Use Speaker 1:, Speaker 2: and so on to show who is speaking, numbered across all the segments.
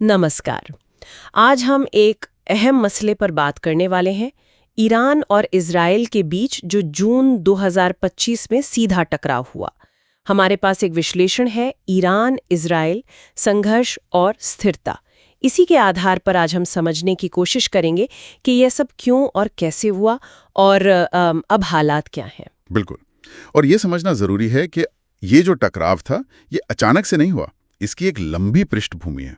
Speaker 1: नमस्कार। आज हम एक अहम मसले पर बात करने वाले हैं, ईरान और इजराइल के बीच जो जून 2025 में सीधा टकराव हुआ। हमारे पास एक विश्लेषण है, ईरान इजराइल संघर्ष और स्थिरता। इसी के आधार पर आज हम समझने की कोशिश करेंगे कि यह सब क्यों और कैसे हुआ और अब हालात क्या हैं।
Speaker 2: बिल्कुल। और ये समझना जरूरी है कि ये जो टकराव था ये अचानक से नहीं हुआ, इसकी एक लंबी पृष्ठभूमि है।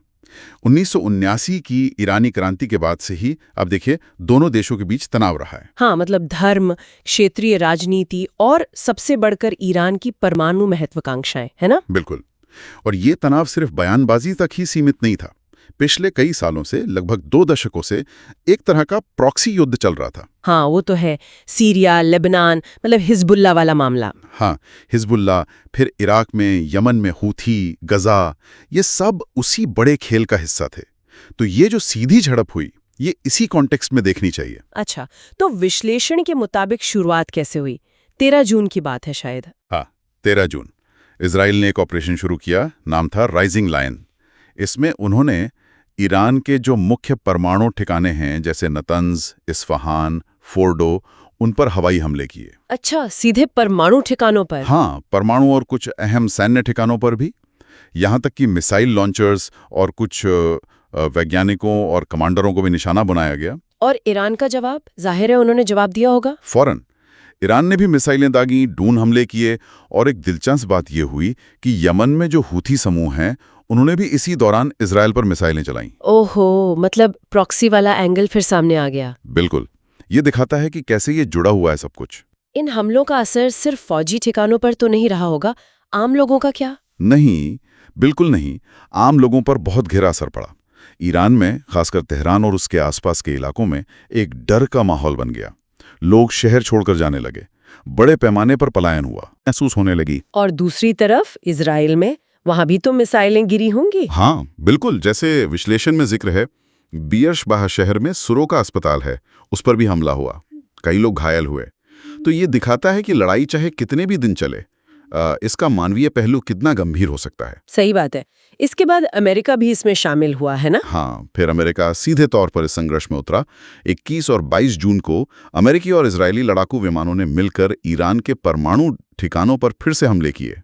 Speaker 2: 1979 की ईरानी क्रांति के बाद से ही अब देखिए दोनों देशों के बीच तनाव रहा है।
Speaker 1: हाँ, मतलब धर्म, क्षेत्रीय राजनीति और सबसे बढ़कर ईरान की परमाणु महत्वाकांक्षाएं, है ना?
Speaker 2: बिल्कुल। और ये तनाव सिर्फ बयानबाजी तक ही सीमित नहीं था। पिछले कई सालों से, लगभग 2 दशकों से एक तरह का प्रॉक्सी युद्ध चल रहा था।
Speaker 1: हाँ, वो तो है। सीरिया, लेबनान, मतलब हिजबुल्ला वाला मामला।
Speaker 2: हाँ, हिजबुल्ला, फिर इराक में, यमन में हूथी, गजा, ये सब उसी बड़े खेल का हिस्सा थे। तो ये जो सीधी झड़प हुई, ये इसी कॉन्टेक्स्ट में देखनी चाहिए।
Speaker 1: अच्छा, तो विश्लेषण के मुताबिक शुरुआत कैसे हुई? 13 जून की बात है शायद।
Speaker 2: हाँ, 13 जून। इजराइल ने एक ऑपरेशन शुरू किया, नाम था राइजिंग लायन। इसमें उन्होंने ईरान के जो मुख्य परमाणु ठिकाने हैं, जैसे नतंज, इस्फहान, फोर्डो, उन पर हवाई हमले किए।
Speaker 1: अच्छा, सीधे परमाणु ठिकानों पर?
Speaker 2: हाँ, परमाणु और कुछ अहम सैन्य ठिकानों पर भी। यहाँ तक कि मिसाइल लॉन्चर्स और कुछ वैज्ञानिकों और कमांडरों को भी निशाना बनाया गया।
Speaker 1: और ईरान का जवाब? जाहिर है उन्होंने जवाब दिया होगा।
Speaker 2: फौरन ईरान ने भी मिसाइलें दागी, ड्रोन हमले किए। और एक दिलचस्प बात यह हुई कि यमन में जो हूथी समूह हैं, उन्होंने भी इसी दौरान इजराइल पर मिसाइलें चलाईं।
Speaker 1: ओहो, मतलब प्रॉक्सी वाला एंगल फिर सामने आ गया।
Speaker 2: बिल्कुल। ये दिखाता है कि कैसे ये जुड़ा हुआ है सब कुछ।
Speaker 1: इन हमलों का असर सिर्फ फौजी ठिकानों पर तो नहीं रहा होगा, आम लोगों का क्या?
Speaker 2: नहीं, बिल्कुल नहीं। आम लोगों पर बहुत गहरा असर पड़ा। ईरान में, खासकर तेहरान और उसके आसपास के इलाकों में, एक डर का माहौल बन गया। लोग शहर छोड़कर जाने लगे। बड़े पैमाने पर पलायन हुआ महसूस होने लगी।
Speaker 1: और दूसरी तरफ इजराइल में, वहां भी तो मिसाइलें गिरी होंगी।
Speaker 2: हाँ, बिल्कुल। जैसे विश्लेषण में जिक्र है, बियर्शबाह शहर में सुरोका अस्पताल है, उस पर भी हमला हुआ। कई लोग घायल हुए। तो ये दिखाता है कि लड़ाई चाहे कितने भी दिन चले, इसका मानवीय पहलू कितना गंभीर हो सकता है।
Speaker 1: सही बात है। इसके बाद अमेरिका भी इसमें शामिल हुआ है ना?
Speaker 2: हाँ, फिर अमेरिका सीधे तौर पर इस संघर्ष में उतरा। 21 और 22 जून को अमेरिकी और इजरायली लड़ाकू विमानों ने मिलकर ईरान के परमाणु ठिकानों पर फिर से हमले किए।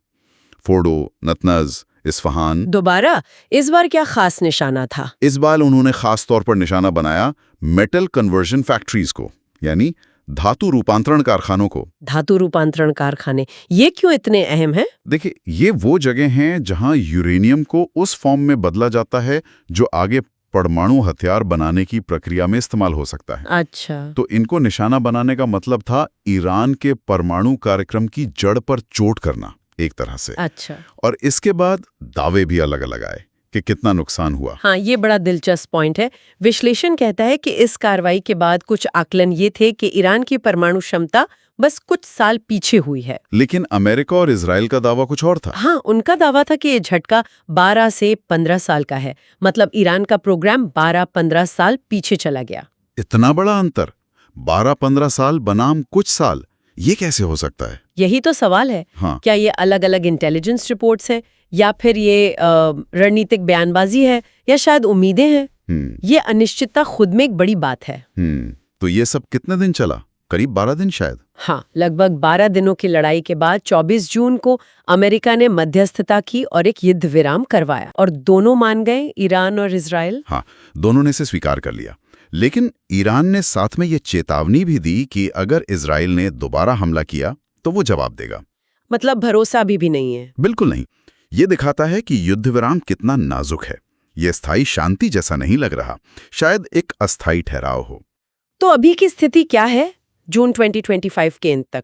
Speaker 2: Fordow, Natanz, Isfahan.
Speaker 1: दोबारा? इस बार क्या खास निशाना था?
Speaker 2: इस बार उन्होंने खास तौर पर निशाना बनाया मेटल कन्वर्जन फैक्ट्रीज को, यानी धातु रूपांतरण कारखानों को।
Speaker 1: धातु रूपांतरण कारखाने, ये क्यों इतने अहम हैं?
Speaker 2: देखिए, ये वो जगह हैं जहां यूरेनियम को उस फॉर्म में बदला जाता है जो आगे परमाणु हथियार बनाने की प्रक्रिया में इस्तेमाल हो सकता है।
Speaker 1: अच्छा।
Speaker 2: तो इनको निशाना बनाने का मतलब था ईरान के परमाणु कार्यक्रम की जड़ पर चोट करना, एक तरह से।
Speaker 1: अच्छा।
Speaker 2: और इसके बाद दावे भी अलग अलग आए कि कितना नुकसान हुआ।
Speaker 1: हाँ, ये बड़ा दिलचस्प पॉइंट है। विश्लेषण कहता है कि इस कार्रवाई के बाद कुछ आकलन ये थे कि ईरान की परमाणु क्षमता बस कुछ साल पीछे हुई है।
Speaker 2: लेकिन अमेरिका और इजराइल का दावा कुछ और था।
Speaker 1: हाँ, उनका दावा था कि ये झटका 12 से 15 साल का है। मतलब ईरान का प्रोग्राम 12-15 साल पीछे चला गया।
Speaker 2: इतना बड़ा अंतर, 12-15 साल बनाम कुछ साल, ये कैसे हो सकता है?
Speaker 1: यही तो सवाल है।
Speaker 2: हाँ।
Speaker 1: क्या ये अलग अलग इंटेलिजेंस रिपोर्ट्स हैं, या फिर ये रणनीतिक बयानबाजी है, या शायद उम्मीदें हैं? ये अनिश्चितता खुद में एक बड़ी बात है।
Speaker 2: तो ये सब कितने दिन चला? करीब 12 दिन शायद।
Speaker 1: हाँ, लगभग 12 दिनों की लड़ाई के बाद 24 जून को अमेरिका ने मध्यस्थता की और एक युद्ध विराम करवाया, और दोनों मान गए, ईरान और इजराइल।
Speaker 2: हाँ, दोनों ने इसे स्वीकार कर लिया। लेकिन ईरान ने साथ में ये चेतावनी भी दी कि अगर इजराइल ने दोबारा हमला किया तो वो जवाब देगा।
Speaker 1: मतलब भरोसा अभी भी नहीं है।
Speaker 2: बिल्कुल नहीं। ये दिखाता है कि युद्ध विराम कितना नाजुक है। ये स्थायी शांति जैसा नहीं लग रहा, शायद एक अस्थायी ठहराव हो।
Speaker 1: तो अभी की स्थिति क्या है जून 2025 के अंत तक?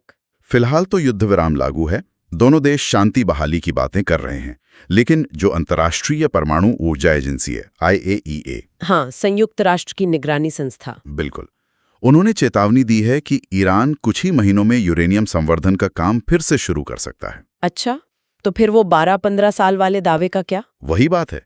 Speaker 2: फिलहाल तो युद्ध विराम लागू है। दोनों देश शांति बहाली की बातें कर रहे हैं। लेकिन जो अंतर्राष्ट्रीय परमाणु ऊर्जा एजेंसी है, IAEA,
Speaker 1: हाँ, संयुक्त राष्ट्र की निगरानी संस्था,
Speaker 2: बिल्कुल, उन्होंने चेतावनी दी है कि ईरान कुछ ही महीनों में यूरेनियम संवर्धन का काम फिर से शुरू कर सकता है।
Speaker 1: अच्छा, तो फिर वो 12-15 साल वाले दावे का क्या?
Speaker 2: वही बात है।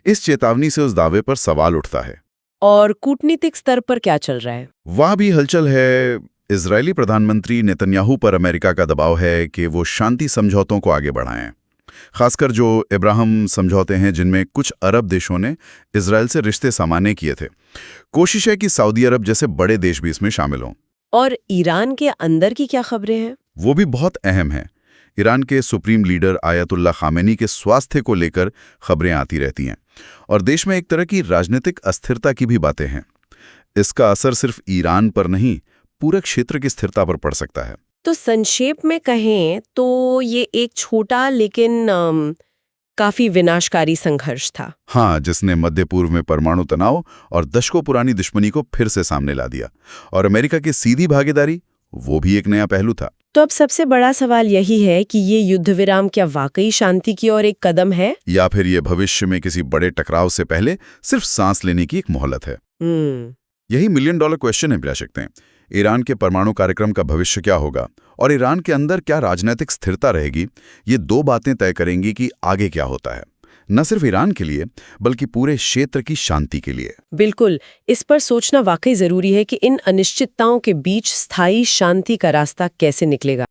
Speaker 2: इस चेतावनी से उस दावे पर सवाल उठता है।
Speaker 1: और कूटनीतिक स्तर पर क्या चल रहा है?
Speaker 2: वहां भी हलचल है। इजरायली प्रधानमंत्री नेतन्याहू पर अमेरिका का दबाव है कि वो शांति समझौतों को आगे बढ़ाएं। खासकर जो इब्राहिम समझौते हैं जिनमें कुछ अरब देशों ने इजराइल से रिश्ते सामान्य किए थे। कोशिश है कि सऊदी अरब जैसे बड़े देश भी इसमें शामिल हों।
Speaker 1: और ईरान के अंदर की क्या खबरें हैं?
Speaker 2: वो भी बहुत अहम है। ईरान के सुप्रीम लीडर आयतुल्ला खामेनी के स्वास्थ्य को लेकर खबरें आती रहती हैं और देश में एक तरह की राजनीतिक अस्थिरता की भी बातें हैं। इसका असर सिर्फ ईरान पर नहीं, पूरे क्षेत्र की स्थिरता पर पड़ सकता है।
Speaker 1: तो संक्षेप में कहें तो ये एक छोटा लेकिन काफी विनाशकारी संघर्ष था।
Speaker 2: हाँ, जिसने मध्य पूर्व में परमाणु तनाव और दशकों पुरानी दुश्मनी को फिर से सामने ला दिया। और अमेरिका की सीधी भागीदारी, वो भी एक नया पहलू था।
Speaker 1: तो अब सबसे बड़ा सवाल यही है कि ये युद्ध विराम क्या वाकई शांति की ओर एक कदम है,
Speaker 2: या फिर ये भविष्य में किसी बड़े टकराव से पहले सिर्फ सांस लेने की एक मोहलत है। यही $1 मिलियन क्वेश्चन है बिलाशक्ते। ईरान के परमाणु कार्यक्रम का भविष्य क्या होगा और ईरान के अंदर क्या राजनीतिक स्थिरता रहेगी, ये दो बातें तय करेंगी कि आगे क्या होता है, न सिर्फ ईरान के लिए बल्कि पूरे क्षेत्र की शांति के लिए।
Speaker 1: बिल्कुल, इस पर सोचना वाकई जरूरी है कि इन अनिश्चितताओं के बीच स्थायी शांति का रास्ता कैसे निकलेगा।